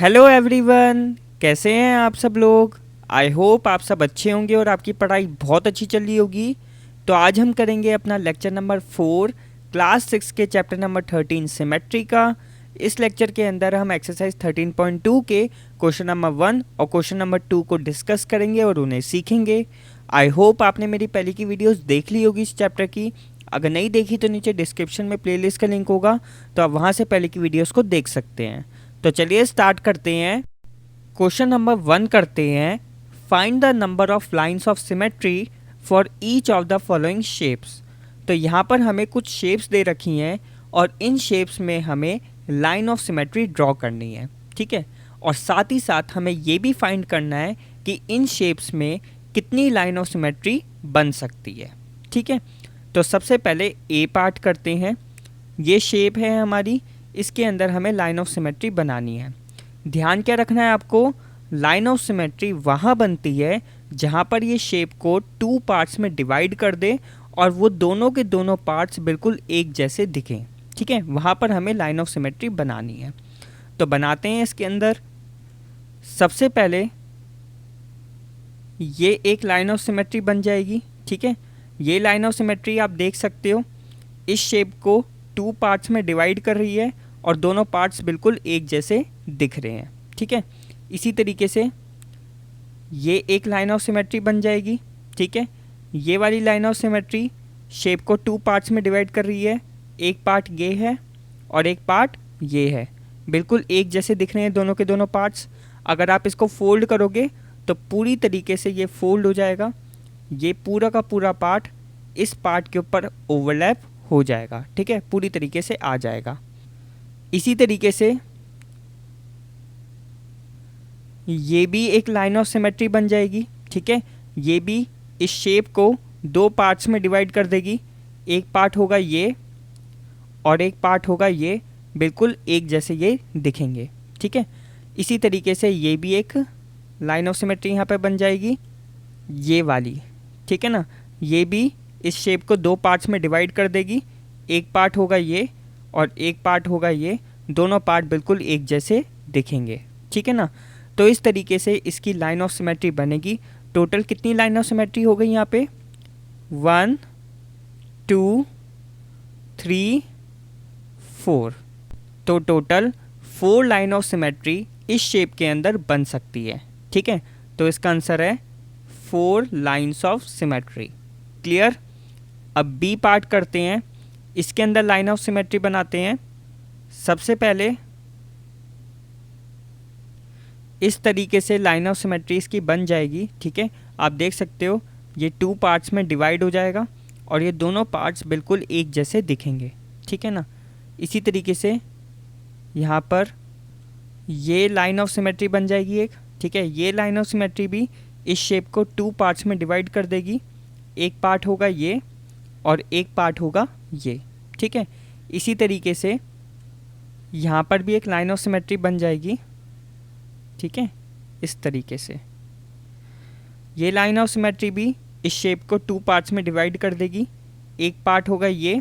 Hello everyone, कैसे हैं आप सब लोग। आई होप आप सब अच्छे होंगे और आपकी पढ़ाई बहुत अच्छी चल रही होगी। तो आज हम करेंगे अपना लेक्चर नंबर 4 क्लास 6 के चैप्टर नंबर 13 सिमेट्री का। इस लेक्चर के अंदर हम एक्सरसाइज 13.2 के क्वेश्चन नंबर 1 और क्वेश्चन नंबर 2 को डिस्कस करेंगे और उन्हें सीखेंगे। आई होप आपने मेरी पहले की वीडियोस देख ली होगी इस चैप्टर की। अगर नहीं देखी तो नीचे डिस्क्रिप्शन में प्लेलिस्ट का लिंक होगा, तो आप वहाँ से पहले की वीडियोस को देख सकते हैं। तो चलिए स्टार्ट करते हैं। क्वेश्चन नंबर 1 करते हैं। Find the number of lines of symmetry for each of the following shapes. तो यहाँ पर हमें कुछ शेप्स दे रखी हैं और इन शेप्स में हमें लाइन ऑफ सिमेट्री ड्रॉ करनी है, ठीक है। और साथ ही साथ हमें ये भी फाइंड करना है कि इन शेप्स में कितनी लाइन ऑफ सिमेट्री बन सकती है, ठीक है। तो सबसे पहले ए पार्ट करते हैं। ये शेप है हमारी, इसके अंदर हमें लाइन ऑफ सिमेट्री बनानी है। ध्यान क्या रखना है आपको, लाइन ऑफ सिमेट्री वहाँ बनती है जहाँ पर ये शेप को 2 पार्ट्स में डिवाइड कर दे और वो दोनों के दोनों पार्ट्स बिल्कुल एक जैसे दिखें, ठीक है। वहाँ पर हमें लाइन ऑफ सिमेट्री बनानी है। तो बनाते हैं। इसके अंदर सबसे पहले ये एक लाइन ऑफ सिमेट्री बन जाएगी, ठीक है। ये लाइन ऑफ सिमेट्री आप देख सकते हो इस शेप को 2 पार्ट्स में डिवाइड कर रही है और दोनों पार्ट्स बिल्कुल एक जैसे दिख रहे हैं, ठीक है। इसी तरीके से ये एक लाइन ऑफ सिमेट्री बन जाएगी, ठीक है। ये वाली लाइन ऑफ सिमेट्री शेप को 2 पार्ट्स में डिवाइड कर रही है। एक पार्ट ये है और एक पार्ट ये है, बिल्कुल एक जैसे दिख रहे हैं दोनों के दोनों पार्ट्स। अगर आप इसको फोल्ड करोगे तो पूरी तरीके से ये फोल्ड हो जाएगा। ये पूरा का पूरा पार्ट इस पार्ट के ऊपर ओवरलैप हो जाएगा, ठीक है, पूरी तरीके से आ जाएगा। इसी तरीके से ये भी एक लाइन ऑफ सिमेट्री बन जाएगी, ठीक है। ये भी इस शेप को 2 पार्ट्स में डिवाइड कर देगी। एक पार्ट होगा ये और एक पार्ट होगा ये, बिल्कुल एक जैसे ये दिखेंगे, ठीक है। इसी तरीके से ये भी एक लाइन ऑफ सिमेट्री यहाँ पे बन जाएगी, ये वाली, ठीक है ना। ये भी इस शेप को 2 पार्ट्स में डिवाइड कर देगी। एक पार्ट होगा ये और एक पार्ट होगा ये, दोनों पार्ट बिल्कुल एक जैसे दिखेंगे, ठीक है ना। तो इस तरीके से इसकी लाइन ऑफ सिमेट्री बनेगी। टोटल कितनी लाइन ऑफ सिमेट्री हो गई यहाँ पे, 1 2 3 4। तो टोटल 4 लाइन ऑफ सिमेट्री इस शेप के अंदर बन सकती है, ठीक है। तो इसका आंसर है 4 लाइन्स ऑफ सिमेट्री। क्लियर। अब बी पार्ट करते हैं। इसके अंदर लाइन ऑफ सिमेट्री बनाते हैं। सबसे पहले इस तरीके से लाइन ऑफ सिमेट्री इसकी बन जाएगी, ठीक है। आप देख सकते हो ये 2 पार्ट्स में डिवाइड हो जाएगा और ये दोनों पार्ट्स बिल्कुल एक जैसे दिखेंगे, ठीक है ना। इसी तरीके से यहाँ पर ये लाइन ऑफ सिमेट्री बन जाएगी एक, ठीक है। ये लाइन ऑफ सिमेट्री भी इस शेप को 2 पार्ट्स में डिवाइड कर देगी। एक पार्ट होगा ये और एक पार्ट होगा ये, ठीक है। इसी तरीके से यहाँ पर भी एक लाइन ऑफ सिमेट्री बन जाएगी, ठीक है। इस तरीके से ये लाइन ऑफ सिमेट्री भी इस शेप को 2 पार्ट्स में डिवाइड कर देगी। एक पार्ट होगा ये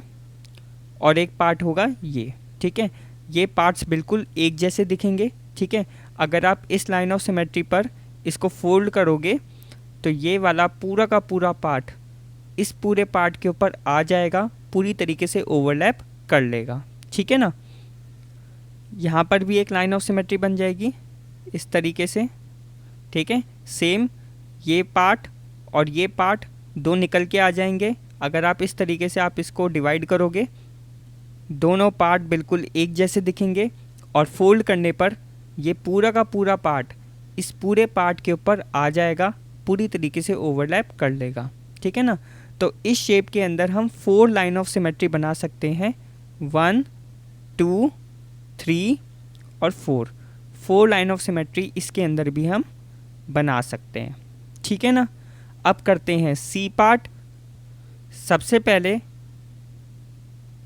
और एक पार्ट होगा ये, ठीक है। ये पार्ट्स बिल्कुल एक जैसे दिखेंगे, ठीक है। अगर आप इस लाइन ऑफ सिमेट्री पर इसको फोल्ड करोगे तो ये वाला पूरा का पूरा पार्ट इस पूरे पार्ट के ऊपर आ जाएगा, पूरी तरीके से ओवरलैप कर लेगा, ठीक है ना। यहाँ पर भी एक लाइन ऑफ सिमेट्री बन जाएगी इस तरीके से, ठीक है। सेम ये पार्ट और ये पार्ट दो निकल के आ जाएंगे। अगर आप इस तरीके से आप इसको डिवाइड करोगे, दोनों पार्ट बिल्कुल एक जैसे दिखेंगे और फोल्ड करने पर ये पूरा का पूरा पार्ट इस पूरे पार्ट के ऊपर आ जाएगा, पूरी तरीके से ओवरलैप कर लेगा, ठीक है ना। तो इस शेप के अंदर हम 4 लाइन ऑफ सिमेट्री बना सकते हैं, 1 2 3 और 4 लाइन ऑफ सिमेट्री इसके अंदर भी हम बना सकते हैं, ठीक है ना। अब करते हैं सी पार्ट। सबसे पहले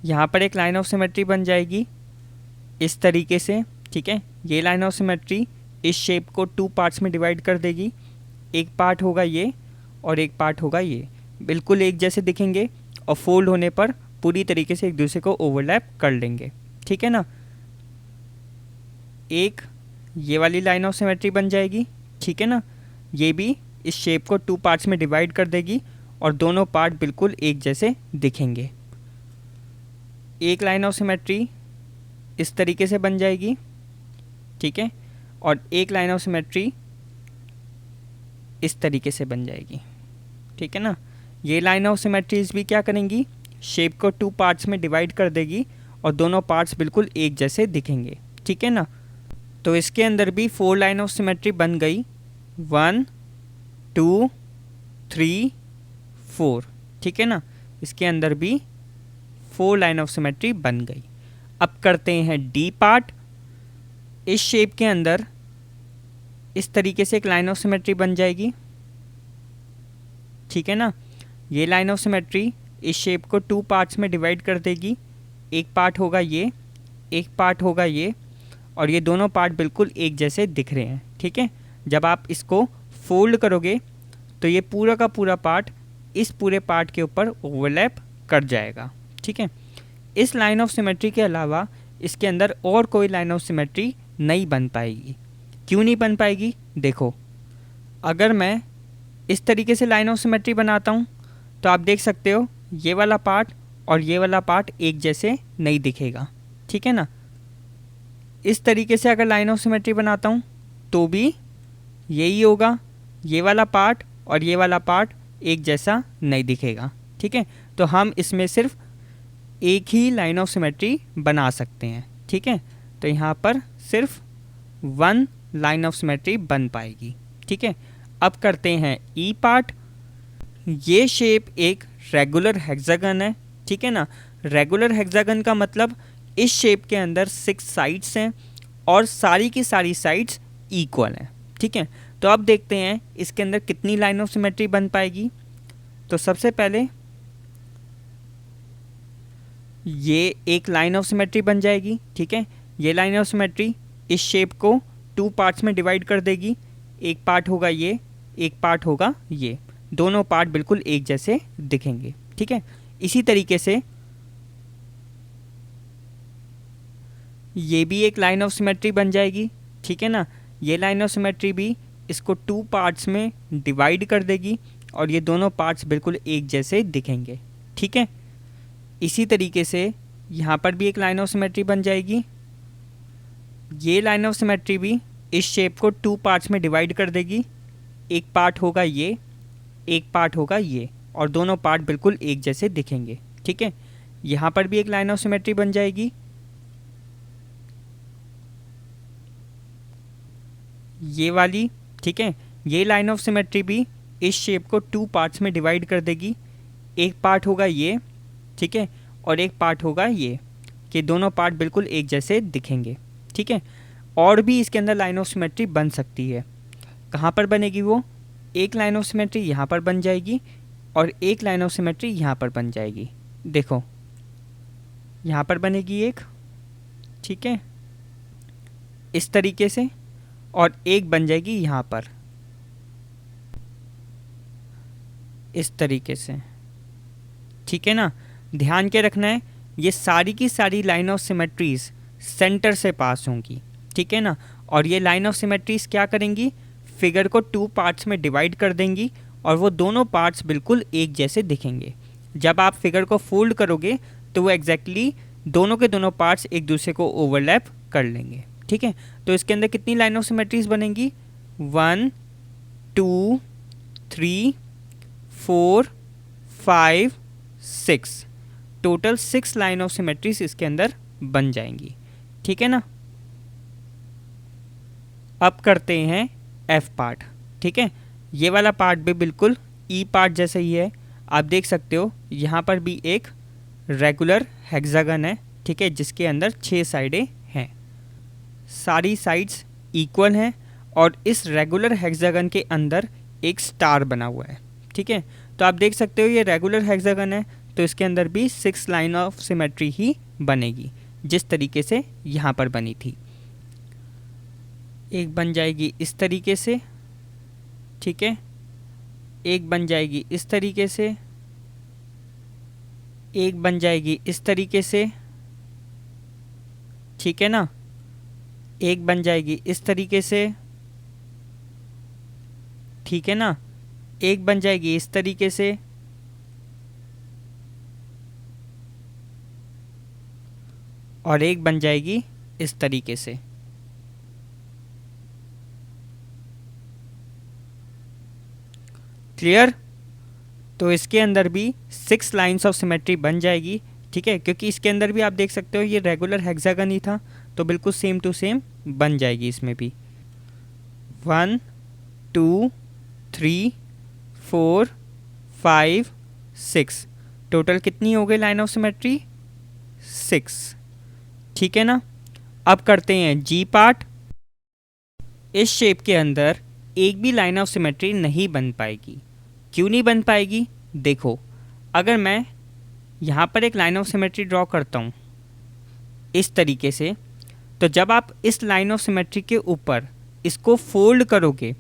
यहाँ पर एक लाइन ऑफ सिमेट्री बन जाएगी इस तरीके से, ठीक है। ये लाइन ऑफ सिमेट्री इस शेप को 2 पार्ट्स में डिवाइड कर देगी। एक पार्ट होगा ये और एक पार्ट होगा ये, बिल्कुल एक जैसे दिखेंगे और फोल्ड होने पर पूरी तरीके से एक दूसरे को ओवरलैप कर लेंगे, ठीक है ना। एक ये वाली लाइन ऑफ सिमेट्री बन जाएगी, ठीक है ना। ये भी इस शेप को 2 पार्ट्स में डिवाइड कर देगी और दोनों पार्ट बिल्कुल एक जैसे दिखेंगे। एक लाइन ऑफ सिमेट्री इस तरीके से बन जाएगी, ठीक है, और एक लाइन ऑफ सिमेट्री इस तरीके से बन जाएगी, ठीक है ना। ये लाइन ऑफ सिमेट्रीज भी क्या करेंगी, शेप को 2 पार्ट्स में डिवाइड कर देगी और दोनों पार्ट्स बिल्कुल एक जैसे दिखेंगे, ठीक है ना। तो इसके अंदर भी 4 लाइन ऑफ सिमेट्री बन गई, 1 2 3 4, ठीक है ना। इसके अंदर भी 4 लाइन ऑफ सिमेट्री बन गई। अब करते हैं डी पार्ट। इस शेप के अंदर इस तरीके से एक लाइन ऑफ सिमेट्री बन जाएगी, ठीक है ना। ये लाइन ऑफ सिमेट्री इस शेप को 2 पार्ट्स में डिवाइड कर देगी। एक पार्ट होगा ये, एक पार्ट होगा ये, और ये दोनों पार्ट बिल्कुल एक जैसे दिख रहे हैं, ठीक है। जब आप इसको फोल्ड करोगे तो ये पूरा का पूरा पार्ट इस पूरे पार्ट के ऊपर ओवरलैप कर जाएगा, ठीक है। इस लाइन ऑफ सिमेट्री के अलावा इसके अंदर और कोई लाइन ऑफ सिमेट्री नहीं बन पाएगी। क्यों नहीं बन पाएगी, देखो, अगर मैं इस तरीके से लाइन ऑफ सिमेट्री बनाता हूँ तो आप देख सकते हो ये वाला पार्ट और ये वाला पार्ट एक जैसे नहीं दिखेगा, ठीक है ना। इस तरीके से अगर लाइन ऑफ सिमेट्री बनाता हूँ तो भी यही होगा, ये वाला पार्ट और ये वाला पार्ट एक जैसा नहीं दिखेगा, ठीक है। तो हम इसमें सिर्फ एक ही लाइन ऑफ सिमेट्री बना सकते हैं, ठीक है। तो यहाँ पर सिर्फ 1 लाइन ऑफ सिमेट्री बन पाएगी, ठीक है। अब करते हैं ई पार्ट। ये शेप एक रेगुलर हेक्सागन है, ठीक है ना। रेगुलर हेक्सागन का मतलब इस शेप के अंदर 6 साइड्स हैं और सारी की सारी साइड्स इक्वल हैं, ठीक है। तो अब देखते हैं इसके अंदर कितनी लाइन ऑफ सिमेट्री बन पाएगी। तो सबसे पहले ये एक लाइन ऑफ सिमेट्री बन जाएगी, ठीक है। ये लाइन ऑफ सिमेट्री इस शेप को 2 पार्ट्स में डिवाइड कर देगी। एक पार्ट होगा ये, एक पार्ट होगा ये, दोनों पार्ट बिल्कुल एक जैसे दिखेंगे, ठीक है। इसी तरीके से ये भी एक लाइन ऑफ सिमेट्री बन जाएगी, ठीक है ना। ये लाइन ऑफ सिमेट्री भी इसको 2 पार्ट्स में डिवाइड कर देगी और ये दोनों पार्ट्स बिल्कुल एक जैसे दिखेंगे, ठीक है। इसी तरीके से यहाँ पर भी एक लाइन ऑफ सिमेट्री बन जाएगी। ये लाइन ऑफ सिमेट्री भी इस शेप को 2 पार्ट्स में डिवाइड कर देगी। एक पार्ट होगा ये, एक पार्ट होगा ये, और दोनों पार्ट बिल्कुल एक जैसे दिखेंगे, ठीक है। यहाँ पर भी एक लाइन ऑफ सिमेट्री बन जाएगी। ये वाली, ठीक है। ये लाइन ऑफ सिमेट्री भी इस शेप को 2 पार्ट्स में डिवाइड कर देगी। एक पार्ट होगा ये, ठीक है, और एक पार्ट होगा ये, कि दोनों पार्ट बिल्कुल एक जैसे दिखेंगे, ठीक है। और भी इसके अंदर लाइन ऑफ सिमेट्री बन सकती है। कहाँ पर बनेगी वो, एक लाइन ऑफ सिमेट्री यहाँ पर बन जाएगी और एक लाइन ऑफ सिमेट्री यहाँ पर बन जाएगी। देखो यहाँ पर बनेगी एक, ठीक है, इस तरीके से, और एक बन जाएगी यहाँ पर इस तरीके से, ठीक है ना। ध्यान के रखना है ये सारी की सारी लाइन ऑफ सिमेट्रीज सेंटर से पास होंगी, ठीक है ना। और ये लाइन ऑफ सिमेट्रीज क्या करेंगी, फिगर को 2 पार्ट्स में डिवाइड कर देंगी और वो दोनों पार्ट्स बिल्कुल एक जैसे दिखेंगे। जब आप फिगर को फोल्ड करोगे तो वो एग्जैक्टली दोनों के दोनों पार्ट्स एक दूसरे को ओवरलैप कर लेंगे, ठीक है। तो इसके अंदर कितनी लाइन ऑफ सिमेट्रीज बनेंगी, 1 2 3 4 5 6, टोटल 6 लाइन ऑफ सिमेट्रीज इसके अंदर बन जाएंगी, ठीक है ना। अब करते हैं एफ पार्ट, ठीक है। ये वाला पार्ट भी बिल्कुल ई पार्ट जैसा ही है। आप देख सकते हो यहाँ पर भी एक रेगुलर हेक्सागन है, ठीक है, जिसके अंदर 6 साइडें हैं, सारी साइड्स इक्वल हैं और इस रेगुलर हेक्सागन के अंदर एक स्टार बना हुआ है, ठीक है। तो आप देख सकते हो ये रेगुलर हेक्सागन है, तो इसके अंदर भी 6 लाइन ऑफ सिमेट्री ही बनेगी जिस तरीके से यहाँ पर बनी थी। एक बन जाएगी इस तरीके से, ठीक है, एक बन जाएगी इस तरीके से, एक बन जाएगी इस तरीके से, ठीक है ना, एक बन जाएगी इस तरीके से, ठीक है ना, एक बन जाएगी इस तरीके से, और एक बन जाएगी इस तरीके से। क्लियर? तो इसके अंदर भी 6 लाइंस ऑफ सिमेट्री बन जाएगी, ठीक है, क्योंकि इसके अंदर भी आप देख सकते हो ये रेगुलर हेक्सागन ही था, तो बिल्कुल सेम टू सेम बन जाएगी इसमें भी। 1 2 3 4 5 6, टोटल कितनी हो गई लाइन ऑफ सिमेट्री? 6, ठीक है ना। अब करते हैं जी पार्ट। इस शेप के अंदर एक भी लाइन ऑफ सिमेट्री नहीं बन पाएगी। क्यों नहीं बन पाएगी? देखो, अगर मैं यहाँ पर एक लाइन ऑफ सिमेट्री ड्रॉ करता हूँ इस तरीके से, तो जब आप इस लाइन ऑफ सिमेट्री के ऊपर इसको फोल्ड करोगे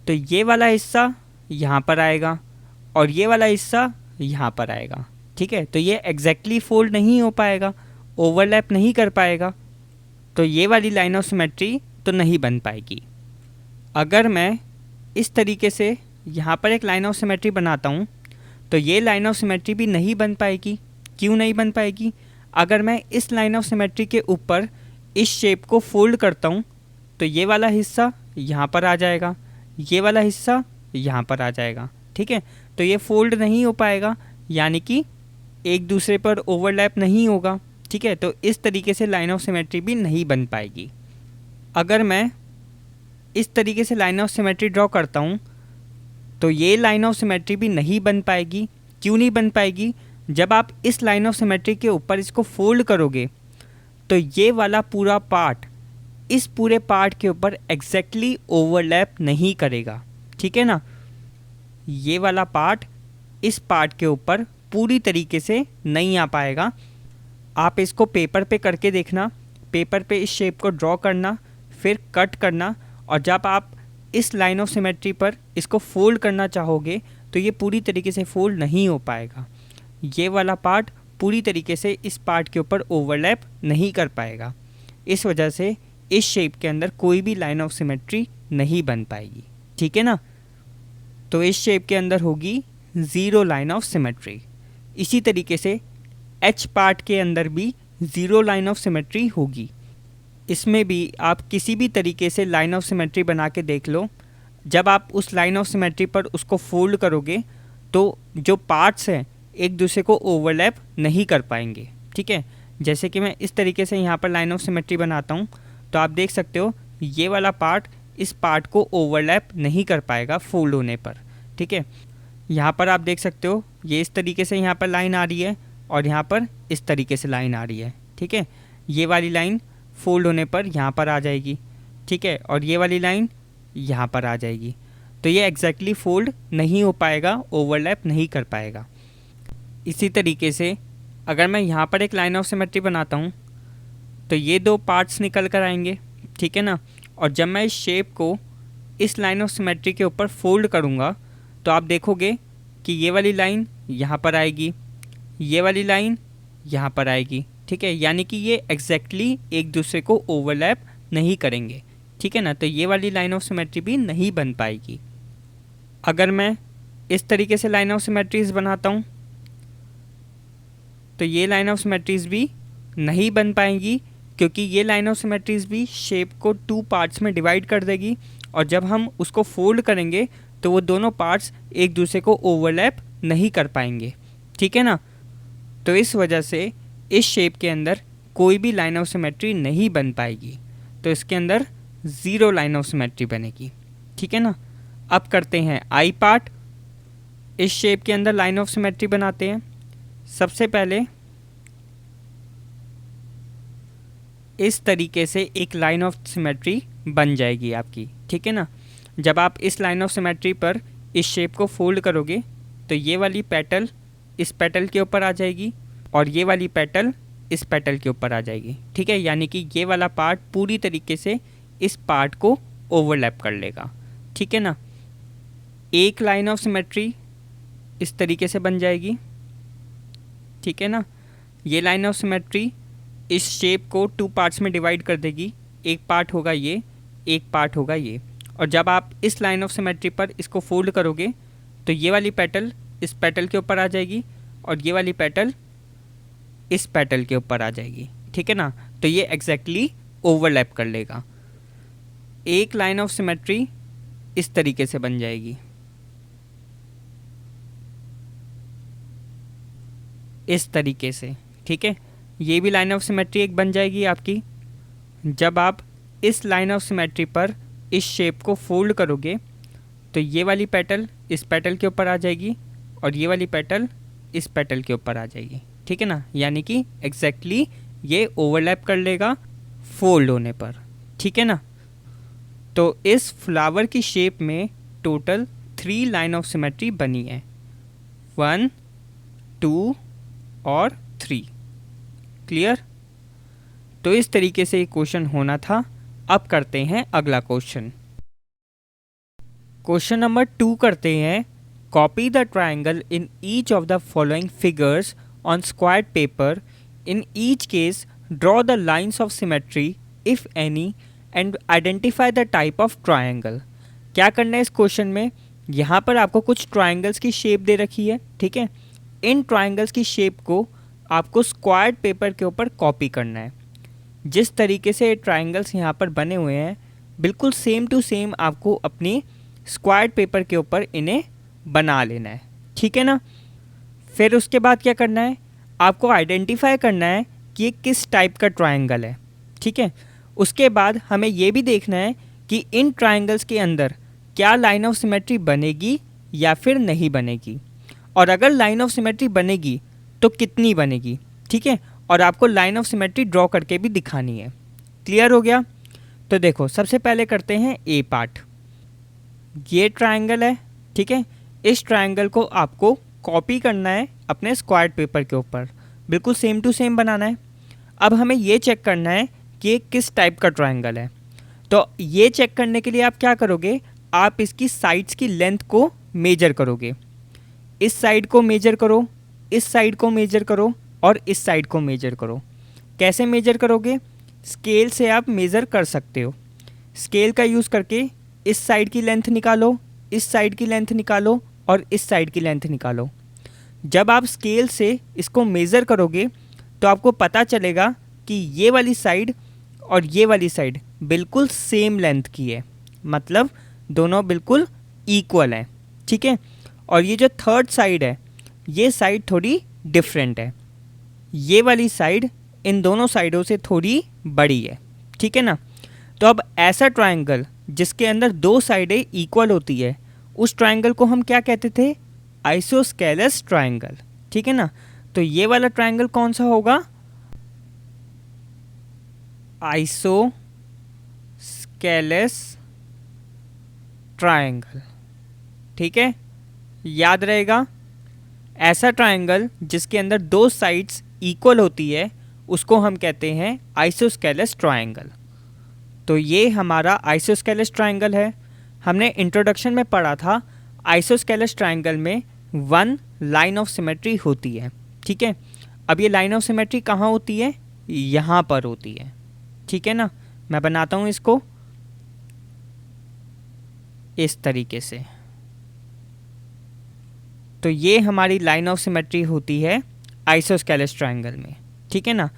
तो ये वाला हिस्सा यहाँ पर आएगा और ये वाला हिस्सा यहाँ पर आएगा, ठीक है। तो ये एग्जैक्टली फोल्ड नहीं हो पाएगा, ओवरलैप नहीं कर पाएगा, तो ये वाली लाइन ऑफ सिमेट्री तो नहीं बन पाएगी। अगर मैं इस तरीके से यहाँ पर एक लाइन ऑफ सिमेट्री बनाता हूँ तो ये लाइन ऑफ सिमेट्री भी नहीं बन पाएगी। क्यों नहीं बन पाएगी? अगर मैं इस लाइन ऑफ सिमेट्री के ऊपर इस शेप को फोल्ड करता हूँ तो ये वाला हिस्सा यहाँ पर आ जाएगा, ये वाला हिस्सा यहाँ पर आ जाएगा, ठीक है। तो ये फोल्ड नहीं हो पाएगा, यानी कि एक दूसरे पर ओवरलैप नहीं होगा, ठीक है। तो इस तरीके से लाइन ऑफ सिमेट्री भी नहीं बन पाएगी। अगर मैं इस तरीके से लाइन ऑफ सिमेट्री ड्रॉ करता हूँ तो ये लाइन ऑफ सिमेट्री भी नहीं बन पाएगी। क्यों नहीं बन पाएगी? जब आप इस लाइन ऑफ सिमेट्री के ऊपर इसको फोल्ड करोगे तो ये वाला पूरा पार्ट इस पूरे पार्ट के ऊपर एग्जैक्टली ओवरलैप नहीं करेगा, ठीक है ना। ये वाला पार्ट इस पार्ट के ऊपर पूरी तरीके से नहीं आ पाएगा। आप इसको पेपर पे करके देखना, पेपर पे इस शेप को ड्रॉ करना, फिर कट करना, और जब आप इस लाइन ऑफ सिमेट्री पर इसको फोल्ड करना चाहोगे तो ये पूरी तरीके से फोल्ड नहीं हो पाएगा। ये वाला पार्ट पूरी तरीके से इस पार्ट के ऊपर ओवरलैप नहीं कर पाएगा। इस वजह से इस शेप के अंदर कोई भी लाइन ऑफ सिमेट्री नहीं बन पाएगी, ठीक है ना। तो इस शेप के अंदर होगी 0 लाइन ऑफ सिमेट्री। इसी तरीके से एच पार्ट के अंदर भी 0 लाइन ऑफ सिमेट्री होगी। इसमें भी आप किसी भी तरीके से लाइन ऑफ सिमेट्री बना के देख लो, जब आप उस लाइन ऑफ सिमेट्री पर उसको फोल्ड करोगे तो जो पार्ट्स हैं एक दूसरे को ओवरलैप नहीं कर पाएंगे, ठीक है। जैसे कि मैं इस तरीके से यहाँ पर लाइन ऑफ सिमेट्री बनाता हूँ तो आप देख सकते हो ये वाला पार्ट इस पार्ट को ओवरलैप नहीं कर पाएगा फोल्ड होने पर, ठीक है। यहाँ पर आप देख सकते हो ये इस तरीके से यहाँ पर लाइन आ रही है और यहाँ पर इस तरीके से लाइन आ रही है, ठीक है। ये वाली लाइन फोल्ड होने पर यहाँ पर आ जाएगी, ठीक है, और ये वाली लाइन यहाँ पर आ जाएगी। तो ये एग्जैक्टली फोल्ड नहीं हो पाएगा, ओवरलैप नहीं कर पाएगा। इसी तरीके से अगर मैं यहाँ पर एक लाइन ऑफ सिमेट्री बनाता हूँ तो ये 2 पार्ट्स निकल कर आएंगे, ठीक है ना। और जब मैं इस शेप को इस लाइन ऑफ सिमेट्री के ऊपर फोल्ड करूँगा तो आप देखोगे कि ये वाली लाइन यहाँ पर आएगी, ये वाली लाइन यहाँ पर आएगी, ठीक है। यानी कि ये एग्जैक्टली एक दूसरे को ओवरलैप नहीं करेंगे, ठीक है ना। तो ये वाली लाइन ऑफ सिमेट्री भी नहीं बन पाएगी। अगर मैं इस तरीके से लाइन ऑफ सिमेट्रीज बनाता हूँ तो ये लाइन ऑफ सिमेट्रीज भी नहीं बन पाएंगी, क्योंकि ये लाइन ऑफ सिमेट्रीज भी शेप को 2 पार्ट्स में डिवाइड कर देगी और जब हम उसको फोल्ड करेंगे तो वो दोनों पार्ट्स एक दूसरे को ओवरलैप नहीं कर पाएंगे, ठीक है ना। तो इस वजह से इस शेप के अंदर कोई भी लाइन ऑफ सिमेट्री नहीं बन पाएगी। तो इसके अंदर 0 लाइन ऑफ सिमेट्री बनेगी, ठीक है ना। अब करते हैं आई पार्ट। इस शेप के अंदर लाइन ऑफ सिमेट्री बनाते हैं। सबसे पहले इस तरीके से एक लाइन ऑफ सिमेट्री बन जाएगी आपकी, ठीक है ना। जब आप इस लाइन ऑफ सिमेट्री पर इस शेप को फोल्ड करोगे तो ये वाली पेटल इस पेटल के ऊपर आ जाएगी और ये वाली पेटल इस पेटल के ऊपर आ जाएगी, ठीक है। यानी कि ये वाला पार्ट पूरी तरीके से इस पार्ट को ओवरलैप कर लेगा, ठीक है ना। एक लाइन ऑफ सिमेट्री इस तरीके से बन जाएगी, ठीक है ना। ये लाइन ऑफ सिमेट्री इस शेप को 2 पार्ट्स में डिवाइड कर देगी। एक पार्ट होगा ये, एक पार्ट होगा ये। और जब आप इस लाइन ऑफ सिमेट्री पर इसको फोल्ड करोगे तो ये वाली पेटल इस पेटल के ऊपर आ जाएगी और ये वाली पेटल इस पेटल के ऊपर आ जाएगी, ठीक है ना। तो ये एग्जैक्टली ओवरलैप कर लेगा। एक लाइन ऑफ सिमेट्री इस तरीके से बन जाएगी, इस तरीके से, ठीक है। ये भी लाइन ऑफ सिमेट्री एक बन जाएगी आपकी। जब आप इस लाइन ऑफ सिमेट्री पर इस शेप को फोल्ड करोगे तो ये वाली पेटल इस पेटल के ऊपर आ जाएगी और ये वाली पेटल इस पेटल के ऊपर आ जाएगी, ठीक है ना। यानी कि एग्जैक्टली ये ओवरलैप कर लेगा फोल्ड होने पर, ठीक है ना। तो इस फ्लावर की शेप में टोटल 3 लाइन ऑफ सिमेट्री बनी है, 1 2 और 3। क्लियर। तो इस तरीके से क्वेश्चन होना था। अब करते हैं अगला क्वेश्चन। क्वेश्चन नंबर 2 करते हैं। Copy the triangle in each of the following figures on squared paper. In each case draw the lines of symmetry if any and identify the type of triangle. क्या करना है इस question में, यहाँ पर आपको कुछ ट्राइंगल्स की शेप दे रखी है, ठीक है। इन ट्राइंगल्स की शेप को आपको स्क्वायर्ड पेपर के ऊपर कॉपी करना है। जिस तरीके से ट्राइंगल्स यहाँ पर बने हुए हैं बिल्कुल सेम टू सेम आपको अपनी स्क्वायर्ड पेपर के ऊपर इन्हें बना लेना है, ठीक है ना। फिर उसके बाद क्या करना है, आपको आइडेंटिफाई करना है कि ये किस टाइप का ट्राइंगल है, ठीक है। उसके बाद हमें ये भी देखना है कि इन ट्राइंगल्स के अंदर क्या लाइन ऑफ सिमेट्री बनेगी या फिर नहीं बनेगी, और अगर लाइन ऑफ सिमेट्री बनेगी तो कितनी बनेगी, ठीक है। और आपको लाइन ऑफ सिमेट्री ड्रॉ करके भी दिखानी है। क्लियर हो गया। तो देखो सबसे पहले करते हैं ए पार्ट। ये ट्राइंगल है, ठीक है। इस ट्राइंगल को आपको कॉपी करना है अपने स्क्वायर्ड पेपर के ऊपर, बिल्कुल सेम टू सेम बनाना है। अब हमें ये चेक करना है कि ये किस टाइप का ट्राइंगल है। तो ये चेक करने के लिए आप क्या करोगे, आप इसकी साइड्स की लेंथ को मेजर करोगे। इस साइड को मेजर करो, इस साइड को मेजर करो और इस साइड को मेजर करो। कैसे मेजर करोगे, स्केल से आप मेज़र कर सकते हो। स्केल का यूज़ करके इस साइड की लेंथ निकालो, इस साइड की लेंथ निकालो और इस साइड की लेंथ निकालो। जब आप स्केल से इसको मेज़र करोगे तो आपको पता चलेगा कि ये वाली साइड और ये वाली साइड बिल्कुल सेम लेंथ की है, मतलब दोनों बिल्कुल इक्वल हैं, ठीक है। और ये जो थर्ड साइड है ये साइड थोड़ी डिफरेंट है, ये वाली साइड इन दोनों साइडों से थोड़ी बड़ी है, ठीक है ना। तो अब ऐसा ट्रायंगल जिसके अंदर दो साइडें इक्वल होती है उस ट्रायंगल को हम क्या कहते थे, आइसोस्केलस ट्रायंगल, ठीक है ना। तो ये वाला ट्रायंगल कौन सा होगा, आइसोस्केलस ट्रायंगल, ठीक है। याद रहेगा, ऐसा ट्रायंगल जिसके अंदर दो साइड्स इक्वल होती है उसको हम कहते हैं आइसोस्केलस ट्रायंगल। तो ये हमारा आइसोस्केलस ट्रायंगल है। हमने इंट्रोडक्शन में पढ़ा था आइसोस्केलस ट्रायंगल में 1 लाइन ऑफ सिमेट्री होती है, ठीक है। अब ये लाइन ऑफ सिमेट्री कहाँ होती है, यहाँ पर होती है, ठीक है ना। मैं बनाता हूँ इसको इस तरीके से। तो ये हमारी लाइन ऑफ सिमेट्री होती है आइसोस्केलस ट्रायंगल में, ठीक है ना।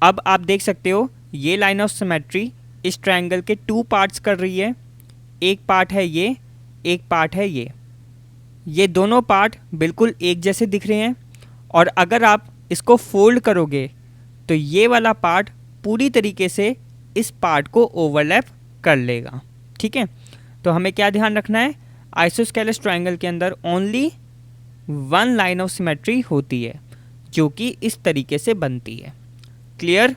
अब आप देख सकते हो ये लाइन ऑफ सिमेट्री इस ट्रायंगल के 2 पार्ट्स कर रही है। एक पार्ट है ये, एक पार्ट है ये दोनों पार्ट बिल्कुल एक जैसे दिख रहे हैं। और अगर आप इसको फोल्ड करोगे तो ये वाला पार्ट पूरी तरीके से इस पार्ट को ओवरलैप कर लेगा, ठीक है। तो हमें क्या ध्यान रखना है, आइसोस्केलस ट्रायंगल के अंदर ओनली 1 लाइन ऑफ सिमेट्री होती है जो कि इस तरीके से बनती है। क्लियर।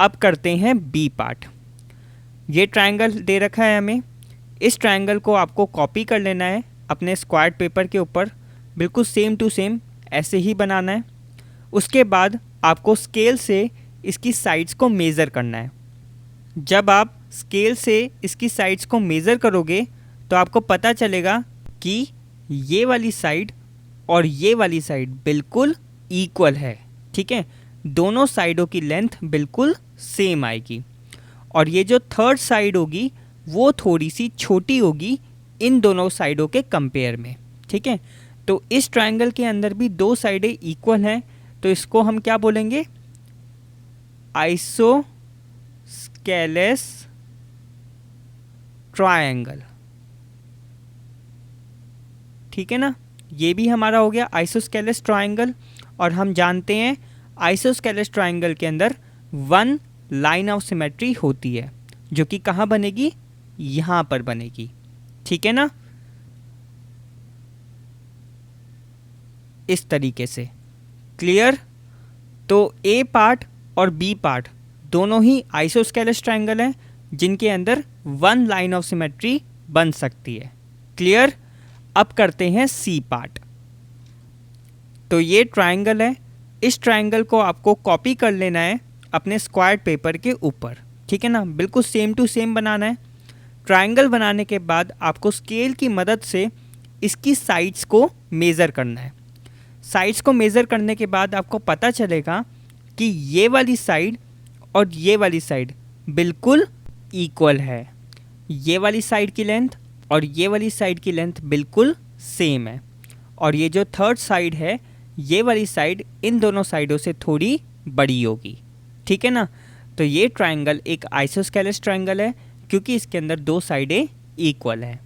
अब करते हैं बी पार्ट। ये ट्रायंगल दे रखा है हमें, इस ट्रायंगल को आपको कॉपी कर लेना है अपने स्क्वायर्ड पेपर के ऊपर, बिल्कुल सेम टू सेम ऐसे ही बनाना है। उसके बाद आपको स्केल से इसकी साइड्स को मेज़र करना है। जब आप स्केल से इसकी साइड्स को मेज़र करोगे तो आपको पता चलेगा कि ये वाली साइड और ये वाली साइड बिल्कुल इक्वल है, ठीक है। दोनों साइडों की लेंथ बिल्कुल सेम आएगी। और ये जो थर्ड साइड होगी वो थोड़ी सी छोटी होगी इन दोनों साइडों के कंपेयर में, ठीक है। तो इस ट्रायंगल के अंदर भी दो साइडें इक्वल हैं, तो इसको हम क्या बोलेंगे, आइसोस्केलेस ट्रायंगल, ठीक है ना। ये भी हमारा हो गया आइसोस्केलेस ट्रायंगल। और हम जानते हैं आइसोस्केलेस ट्रायंगल के अंदर वन लाइन ऑफ सिमेट्री होती है, जो कि कहाँ बनेगी, यहाँ पर बनेगी, ठीक है ना, इस तरीके से। क्लियर। तो ए पार्ट और बी पार्ट दोनों ही आइसोस्केलेस ट्रायंगल हैं जिनके अंदर वन लाइन ऑफ सिमेट्री बन सकती है। क्लियर। अब करते हैं सी पार्ट। तो ये ट्रायंगल है, इस ट्रायंगल को आपको कॉपी कर लेना है अपने स्क्वायर पेपर के ऊपर, ठीक है ना, बिल्कुल सेम टू सेम बनाना है। ट्रायंगल बनाने के बाद आपको स्केल की मदद से इसकी साइड्स को मेज़र करना है। साइड्स को मेज़र करने के बाद आपको पता चलेगा कि ये वाली साइड और ये वाली साइड बिल्कुल इक्वल है। ये वाली साइड की लेंथ और ये वाली साइड की लेंथ बिल्कुल सेम है। और ये जो थर्ड साइड है, ये वाली साइड इन दोनों साइडों से थोड़ी बड़ी होगी, ठीक है ना। तो ये ट्रायंगल एक आइसोस्केलेस ट्रायंगल है क्योंकि इसके अंदर दो साइडें इक्वल हैं।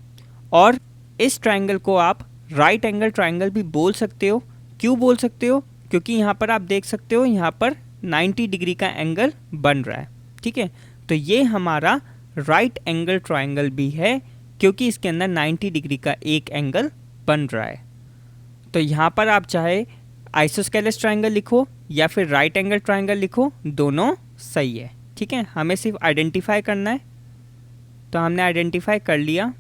और इस ट्रायंगल को आप राइट एंगल ट्रायंगल भी बोल सकते हो। क्यों बोल सकते हो, क्योंकि यहाँ पर आप देख सकते हो यहाँ पर 90 डिग्री का एंगल बन रहा है, ठीक है। तो ये हमारा राइट एंगल ट्रायंगल भी है क्योंकि इसके अंदर 90 डिग्री का एक एंगल बन रहा है। तो यहाँ पर आप चाहे आइसोस्केलेस ट्रायंगल लिखो या फिर राइट एंगल ट्रायंगल लिखो, दोनों सही है, ठीक है। हमें सिर्फ आइडेंटिफाई करना है। तो हमने आइडेंटिफाई कर लिया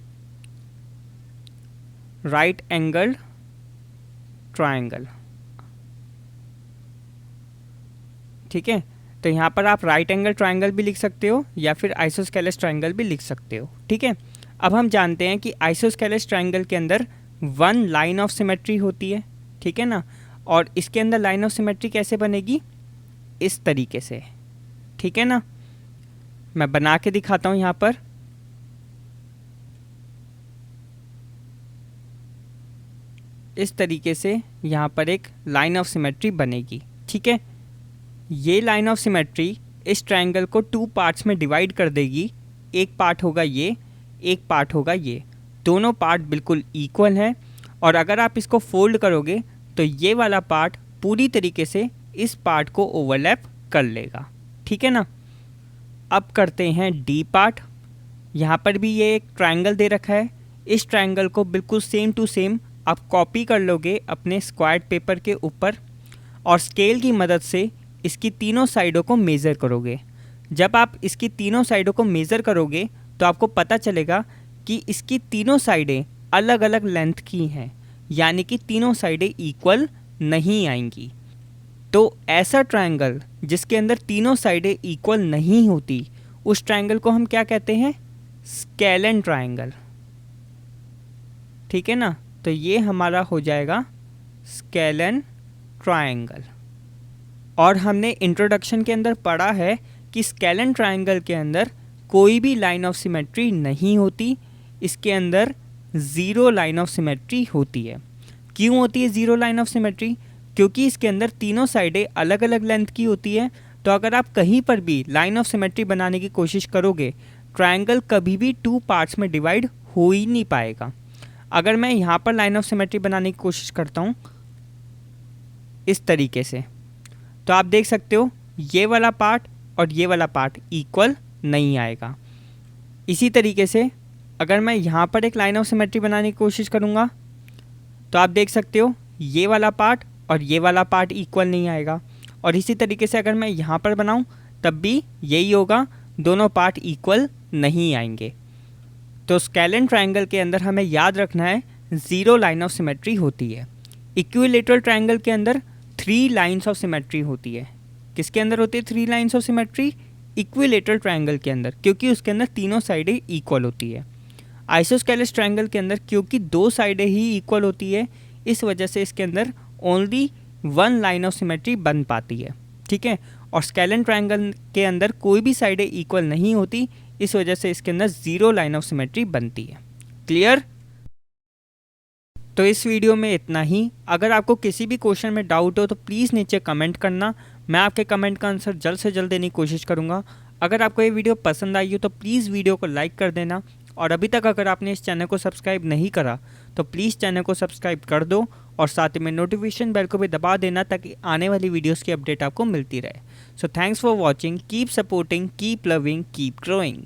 राइट एंगल ट्रायंगल, ठीक है। तो यहाँ पर आप राइट एंगल ट्रायंगल भी लिख सकते हो या फिर आइसोस्केलेस ट्रायंगल भी लिख सकते हो, ठीक है। अब हम जानते हैं कि आइसोस्केलेस ट्रायंगल के अंदर वन लाइन ऑफ सिमेट्री होती है, ठीक है ना। और इसके अंदर लाइन ऑफ सिमेट्री कैसे बनेगी, इस तरीके से, ठीक है ना। मैं बना के दिखाता हूँ यहाँ पर। इस तरीके से यहाँ पर एक लाइन ऑफ सिमेट्री बनेगी, ठीक है। ये लाइन ऑफ सिमेट्री इस ट्रायंगल को टू पार्ट्स में डिवाइड कर देगी। एक पार्ट होगा ये, एक पार्ट होगा ये, दोनों पार्ट बिल्कुल इक्वल हैं। और अगर आप इसको फोल्ड करोगे तो ये वाला पार्ट पूरी तरीके से इस पार्ट को ओवरलैप कर लेगा, ठीक है ना। अब करते हैं डी पार्ट। यहाँ पर भी ये एक ट्रायंगल दे रखा है। इस ट्रायंगल को बिल्कुल सेम टू सेम आप कॉपी कर लोगे अपने स्क्वायर पेपर के ऊपर और स्केल की मदद से इसकी तीनों साइडों को मेज़र करोगे। जब आप इसकी तीनों साइडों को मेज़र करोगे तो आपको पता चलेगा कि इसकी तीनों साइडें अलग अलग लेंथ की हैं, यानी कि तीनों साइडें इक्वल नहीं आएंगी। तो ऐसा ट्रायंगल जिसके अंदर तीनों साइडें इक्वल नहीं होती, उस ट्रायंगल को हम क्या कहते हैं, स्केलन ट्रायंगल, ठीक है ना। तो ये हमारा हो जाएगा स्केलन ट्रायंगल। और हमने इंट्रोडक्शन के अंदर पढ़ा है कि स्केलन ट्रायंगल के अंदर कोई भी लाइन ऑफ सिमेट्री नहीं होती, इसके अंदर ज़ीरो लाइन ऑफ सिमेट्री होती है। क्यों होती है ज़ीरो लाइन ऑफ सिमेट्री, क्योंकि इसके अंदर तीनों साइडें अलग अलग लेंथ की होती है। तो अगर आप कहीं पर भी लाइन ऑफ सिमेट्री बनाने की कोशिश करोगे, ट्रायंगल कभी भी टू पार्ट्स में डिवाइड हो ही नहीं पाएगा। अगर मैं यहाँ पर लाइन ऑफ सिमेट्री बनाने की कोशिश करता हूँ इस तरीके से, तो आप देख सकते हो ये वाला पार्ट और ये वाला पार्ट इक्वल नहीं आएगा। इसी तरीके से अगर मैं यहाँ पर एक लाइन ऑफ सिमेट्री बनाने की कोशिश करूँगा तो आप देख सकते हो ये वाला पार्ट और ये वाला पार्ट इक्वल नहीं आएगा। और इसी तरीके से अगर मैं यहाँ पर बनाऊँ तब भी यही होगा, दोनों पार्ट इक्वल नहीं आएंगे। तो स्केलन ट्रायंगल के अंदर हमें याद रखना है ज़ीरो लाइन ऑफ सिमेट्री होती है। इक्विलेटरल ट्रायंगल के अंदर थ्री लाइन्स ऑफ सिमेट्री होती है। किसके अंदर होती है three lines of symmetry, equilateral triangle के अंदर, क्योंकि उसके अंदर तीनों साइडें इक्वल होती है। आइसोस्केलेस ट्रायंगल के अंदर क्योंकि दो साइडें ही इक्वल होती है, इस वजह से इसके अंदर only one line of symmetry बन पाती है, ठीक है। और स्केलेन ट्रायंगल के अंदर कोई भी साइडें इक्वल नहीं होती, इस वजह से इसके अंदर ज़ीरो लाइन ऑफ सिमेट्री बनती है। क्लियर? तो इस वीडियो में इतना ही। अगर आपको किसी भी क्वेश्चन में डाउट हो तो प्लीज़ नीचे कमेंट करना, मैं आपके कमेंट का आंसर जल्द से जल्द देने की कोशिश करूँगा। अगर आपको ये वीडियो पसंद आई हो तो प्लीज़ वीडियो को लाइक कर देना, और अभी तक अगर आपने इस चैनल को सब्सक्राइब नहीं करा तो प्लीज़ चैनल को सब्सक्राइब कर दो, और साथ ही में नोटिफिकेशन बेल को भी दबा देना ताकि आने वाली वीडियोज़ की अपडेट आपको मिलती रहे। So thanks for watching, keep supporting, keep loving, keep growing.